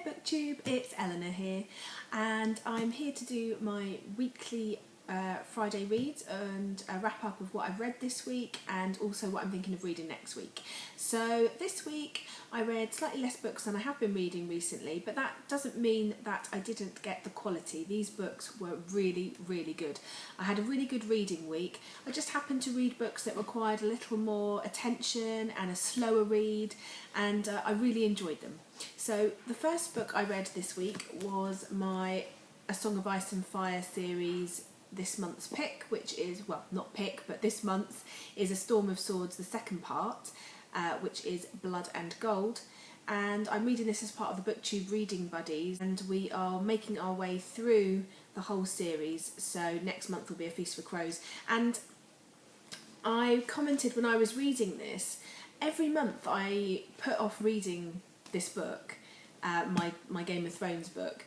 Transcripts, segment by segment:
BookTube, it's Eleanor here, and I'm here to do my weekly Friday reads and a wrap up of what I've read this week and also what I'm thinking of reading next week. So this week I read slightly less books than I have been reading recently, but that doesn't mean that I didn't get the quality. These books were really, really good. I had a really good reading week. I just happened to read books that required a little more attention and a slower read, and I really enjoyed them. So the first book I read this week was my A Song of Ice and Fire series this month's pick, which is, well, not pick, but this month's is A Storm of Swords, the second part, which is Blood and Gold. And I'm reading this as part of the BookTube Reading Buddies, and we are making our way through the whole series, so next month will be A Feast for Crows. And I commented when I was reading this, every month I put off reading this book, my Game of Thrones book.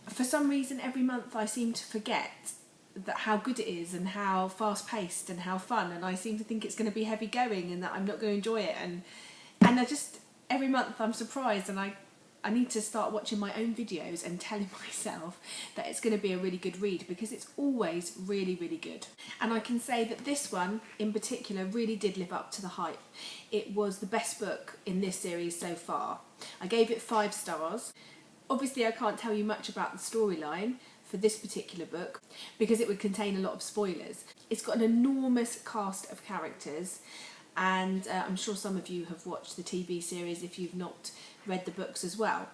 For some reason every month I seem to forget that how good it is and how fast paced and how fun, and I seem to think it's going to be heavy going and that I'm not going to enjoy it, and I just, every month I'm surprised, and I need to start watching my own videos and telling myself that it's going to be a really good read, because it's always really, really good. And I can say that this one in particular really did live up to the hype. It was the best book in this series so far. I gave it 5 stars. Obviously I can't tell you much about the storyline for this particular book because it would contain a lot of spoilers. It's got an enormous cast of characters, and I'm sure some of you have watched the TV series if you've not read the books as well.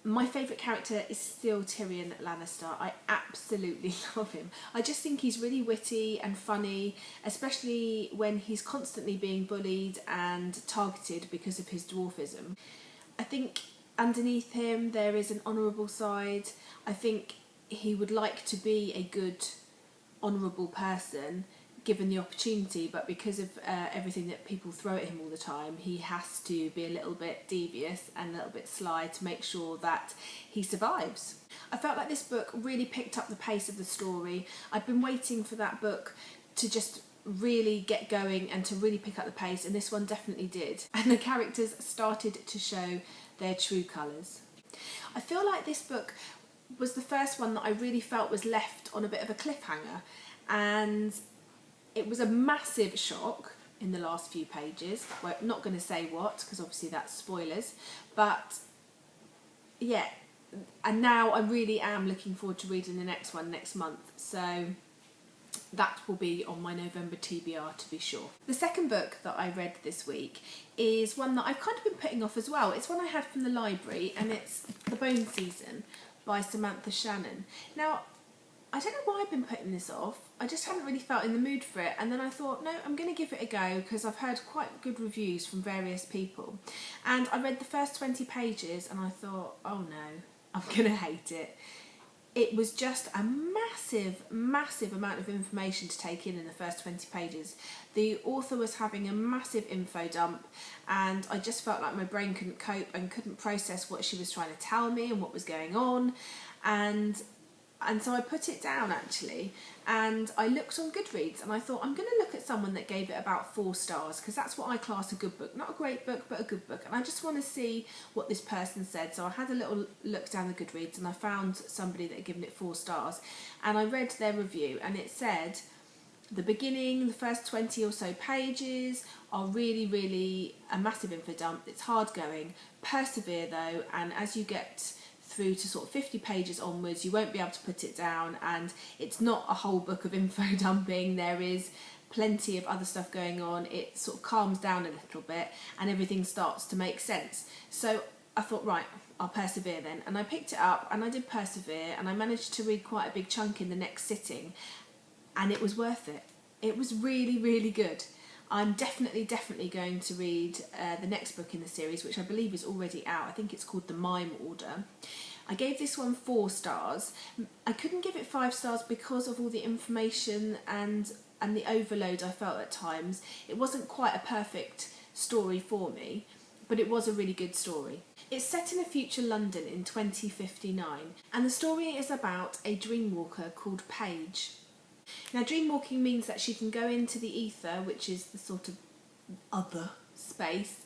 My favourite character is still Tyrion Lannister. I absolutely love him. I just think he's really witty and funny, especially when he's constantly being bullied and targeted because of his dwarfism. I think underneath him there is an honourable side. I think he would like to be a good, honourable person given the opportunity, but because of everything that people throw at him all the time, he has to be a little bit devious and a little bit sly to make sure that he survives. I felt like this book really picked up the pace of the story. I'd been waiting for that book to just really get going and to really pick up the pace, and this one definitely did. And the characters started to show their true colours. I feel like this book was the first one that I really felt was left on a bit of a cliffhanger, and it was a massive shock in the last few pages. Well, I'm not going to say what, because obviously that's spoilers, but yeah, and now I really am looking forward to reading the next one next month, so that will be on my November TBR to be sure. The second book that I read this week is one that I've kind of been putting off as well. It's one I had from the library, and it's The Bone Season by Samantha Shannon. Now, I don't know why I've been putting this off. I just haven't really felt in the mood for it, and then I thought, no, I'm going to give it a go because I've heard quite good reviews from various people. And I read the first 20 pages and I thought, oh no, I'm going to hate it. It was just a massive, massive amount of information to take in the first 20 pages. The author was having a massive info dump, and I just felt like my brain couldn't cope and couldn't process what she was trying to tell me and what was going on. And so I put it down actually, and I looked on Goodreads and I thought, I'm going to look at someone that gave it about 4 stars, because that's what I class a good book. Not a great book, but a good book. And I just want to see what this person said. So I had a little look down the Goodreads and I found somebody that had given it 4 stars. And I read their review, and it said, the beginning, the first 20 or so pages are really, really a massive info dump. It's hard going. Persevere though, and as you get through to sort of 50 pages onwards, you won't be able to put it down, and it's not a whole book of info dumping. There is plenty of other stuff going on. It sort of calms down a little bit and everything starts to make sense. So I thought, right, I'll persevere then, and I picked it up and I did persevere, and I managed to read quite a big chunk in the next sitting, and it was worth it. It was really, really good. I'm definitely going to read the next book in the series, which I believe is already out. I think it's called The Mime Order. I gave this one 4 stars. I couldn't give it 5 stars because of all the information and the overload I felt at times. It wasn't quite a perfect story for me, but it was a really good story. It's set in a future London in 2059, and the story is about a dreamwalker called Paige. Now, dreamwalking means that she can go into the ether, which is the sort of other space,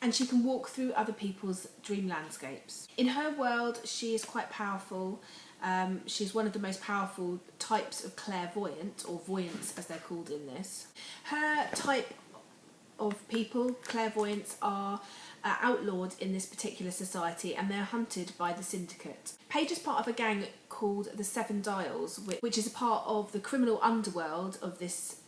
and she can walk through other people's dream landscapes. In her world, she is quite powerful. She's one of the most powerful types of clairvoyant, or voyants as they're called in this. Her type of people, clairvoyants, are outlawed in this particular society, and they're hunted by the Syndicate. Paige is part of a gang called the Seven Dials, which is a part of the criminal underworld of this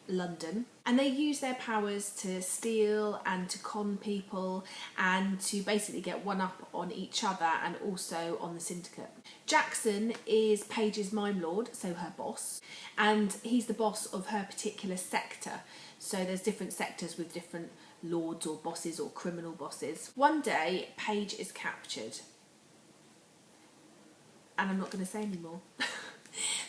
London, and they use their powers to steal and to con people and to basically get one up on each other and also on the Syndicate. Jackson is Paige's mime lord, so her boss, and he's the boss of her particular sector. So there's different sectors with different lords or bosses or criminal bosses. One day, Paige is captured, and I'm not going to say anymore.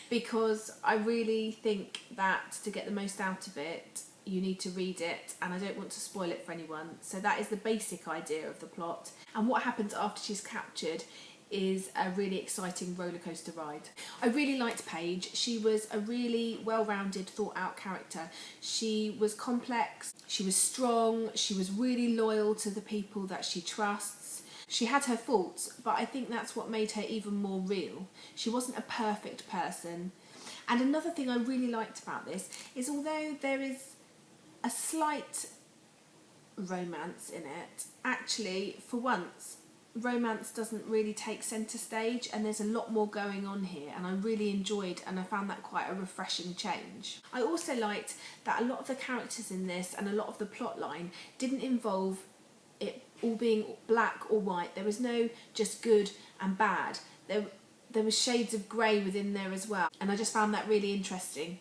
Because I really think that to get the most out of it, you need to read it, and I don't want to spoil it for anyone. So that is the basic idea of the plot. And what happens after she's captured is a really exciting roller coaster ride. I really liked Paige. She was a really well-rounded, thought-out character. She was complex, she was strong, she was really loyal to the people that she trusts. She had her faults, but I think that's what made her even more real. She wasn't a perfect person. And another thing I really liked about this is, although there is a slight romance in it, actually, for once, romance doesn't really take centre stage, and there's a lot more going on here, and I really enjoyed, and I found that quite a refreshing change. I also liked that a lot of the characters in this and a lot of the plot line didn't involve it all being black or white. There was no just good and bad. There was shades of grey within there as well, and I just found that really interesting.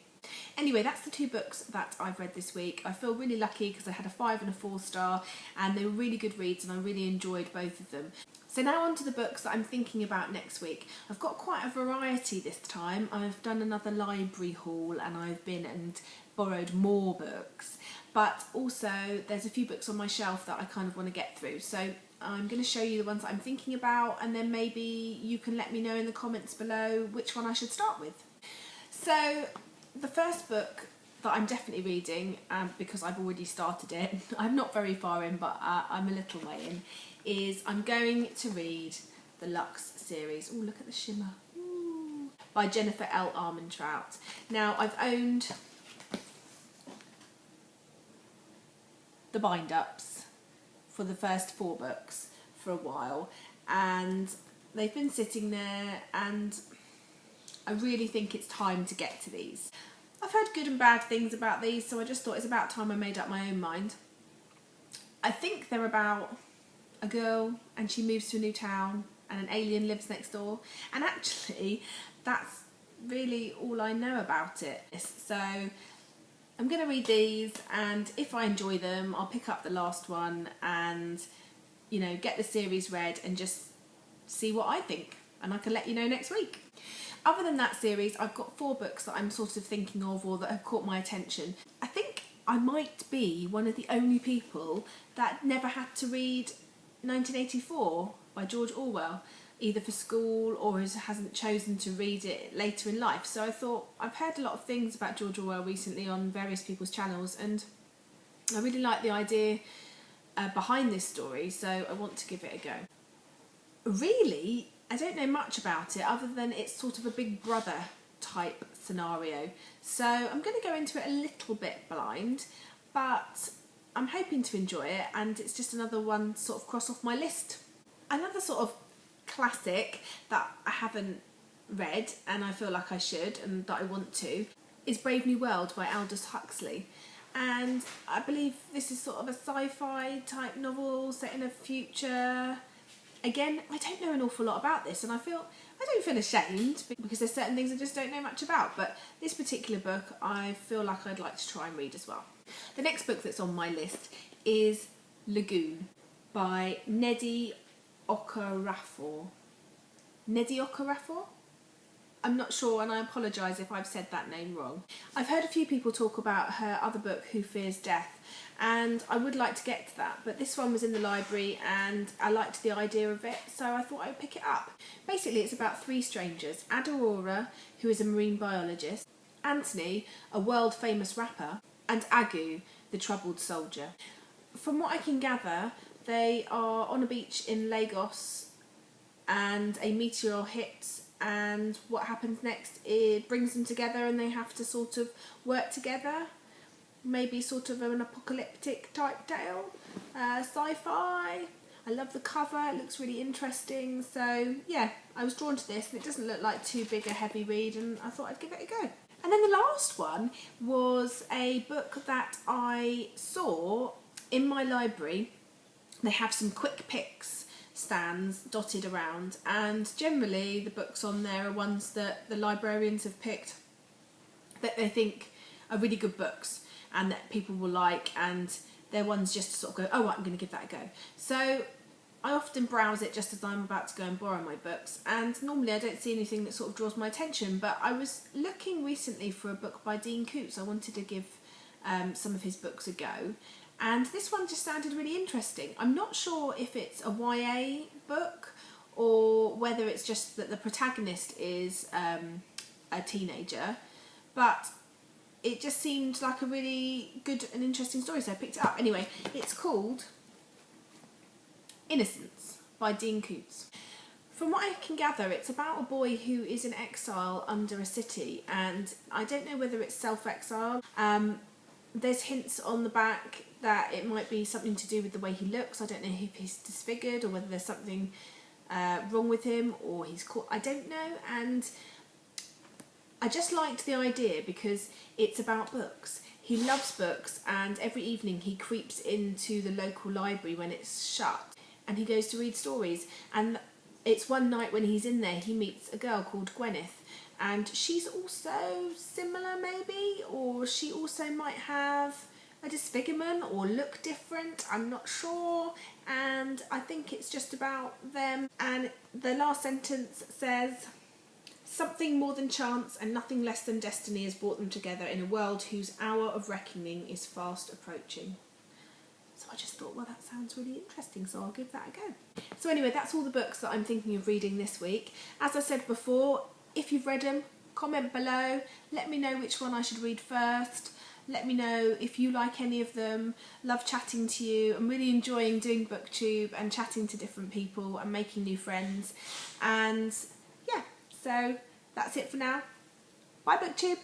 Anyway, that's the two books that I've read this week. I feel really lucky because I had a 5 and a 4 star, and they were really good reads, and I really enjoyed both of them. So now on to the books that I'm thinking about next week. I've got quite a variety this time. I've done another library haul, and I've been and borrowed more books, but also there's a few books on my shelf that I kind of want to get through. So I'm going to show you the ones that I'm thinking about, and then maybe you can let me know in the comments below which one I should start with. So the first book that I'm definitely reading, because I've already started it, I'm not very far in, but I'm a little way in, is I'm going to read the Lux series. Oh, look at the shimmer. Ooh. By Jennifer L. Armentrout. Now, I've owned the bind-ups for the first 4 books for a while, and they've been sitting there, and I really think it's time to get to these. I've heard good and bad things about these, so I just thought it's about time I made up my own mind. I think they're about a girl, and she moves to a new town, and an alien lives next door, and actually that's really all I know about it. So I'm going to read these, and if I enjoy them, I'll pick up the last one and, you know, get the series read and just see what I think, and I can let you know next week. Other than that series, I've got 4 books that I'm sort of thinking of, or that have caught my attention. I think I might be one of the only people that never had to read 1984 by George Orwell, either for school or hasn't chosen to read it later in life. So I thought, I've heard a lot of things about George Orwell recently on various people's channels, and I really like the idea behind this story, so I want to give it a go. Really, I don't know much about it other than it's sort of a Big Brother type scenario. So I'm going to go into it a little bit blind, but I'm hoping to enjoy it, and it's just another one sort of cross off my list. Another sort of classic that I haven't read, and I feel like I should, and that I want to, is Brave New World by Aldous Huxley. And I believe this is sort of a sci-fi type novel set in a future. Again, I don't know an awful lot about this, and I don't feel ashamed, because there's certain things I just don't know much about, but this particular book I feel like I'd like to try and read as well. The next book that's on my list is Lagoon by Nnedi Okorafor. Nnedi Okorafor? I'm not sure, and I apologise if I've said that name wrong. I've heard a few people talk about her other book, Who Fears Death, and I would like to get to that, but this one was in the library and I liked the idea of it, so I thought I would pick it up. Basically, it's about 3 strangers: Adorora, who is a marine biologist, Anthony, a world-famous rapper, and Agu, the troubled soldier. from what I can gather, they are on a beach in Lagos and a meteor hits, and what happens next, it brings them together and they have to sort of work together. Maybe sort of an apocalyptic type tale, sci-fi. I love the cover, it looks really interesting. So yeah, I was drawn to this, and it doesn't look like too big a heavy read, and I thought I'd give it a go. And then the last one was a book that I saw in my library. They have some quick picks stands dotted around, and generally the books on there are ones that the librarians have picked that they think are really good books and that people will like, and they're ones just to sort of go, oh, right, I'm going to give that a go. So I often browse it just as I'm about to go and borrow my books, and normally I don't see anything that sort of draws my attention, but I was looking recently for a book by Dean Koontz. I wanted to give some of his books a go, and this one just sounded really interesting. I'm not sure if it's a YA book or whether it's just that the protagonist is a teenager, but it just seemed like a really good and interesting story, so I picked it up. Anyway, it's called Innocence by Dean Koontz. From what I can gather, it's about a boy who is in exile under a city, and I don't know whether it's self-exile. There's hints on the back that it might be something to do with the way he looks. I don't know if he's disfigured or whether there's something wrong with him or he's caught. I don't know, and I just liked the idea because it's about books. He loves books, and every evening he creeps into the local library when it's shut and he goes to read stories. And it's one night when he's in there, he meets a girl called Gwyneth, and she's also similar maybe, or she also might have a disfigurement or look different, I'm not sure, and I think it's just about them. And the last sentence says, something more than chance and nothing less than destiny has brought them together in a world whose hour of reckoning is fast approaching. So I just thought, well, that sounds really interesting, so I'll give that a go. So anyway, that's all the books that I'm thinking of reading this week. As I said before, if you've read them, comment below, let me know which one I should read first. Let me know if you like any of them. Love chatting to you. I'm really enjoying doing BookTube and chatting to different people and making new friends. And yeah, so that's it for now. Bye BookTube.